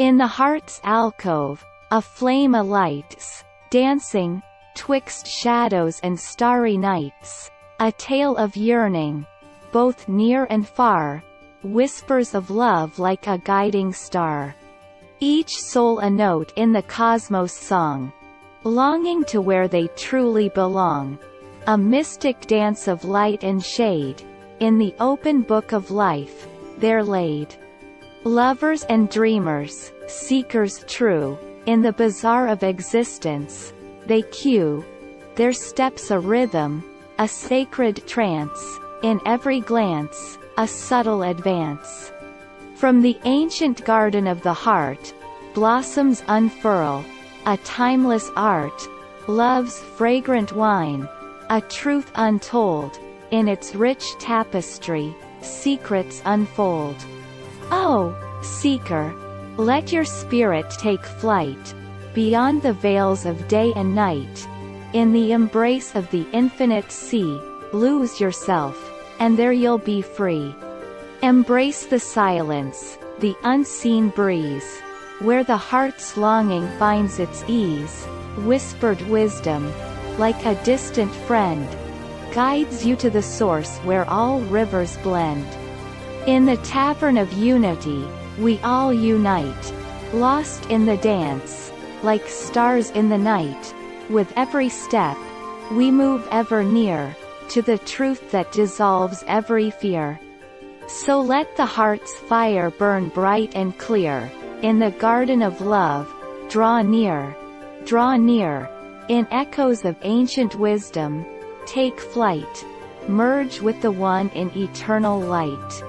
In the heart's alcove, a flame alights, dancing, twixt shadows and starry nights, a tale of yearning, both near and far, whispers of love like a guiding star. Each soul a note in the cosmos' song, longing to where they truly belong. A mystic dance of light and shade, in the open book of life, they're laid. Lovers and dreamers, seekers true, in the bazaar of existence, they cue their steps a rhythm, a sacred trance, in every glance, a subtle advance. From the ancient garden of the heart, blossoms unfurl, a timeless art, love's fragrant wine, a truth untold, in its rich tapestry, secrets unfold. Oh, seeker, let your spirit take flight, beyond the veils of day and night, in the embrace of the infinite sea, lose yourself, and there you'll be free. Embrace the silence, the unseen breeze, where the heart's longing finds its ease. Whispered wisdom, like a distant friend, guides you to the source where all rivers blend. In the tavern of unity, we all unite, lost in the dance, like stars in the night. With every step, we move ever near to the truth that dissolves every fear. So let the heart's fire burn bright and clear, in the garden of love, draw near, in echoes of ancient wisdom, take flight, merge with the one in eternal light.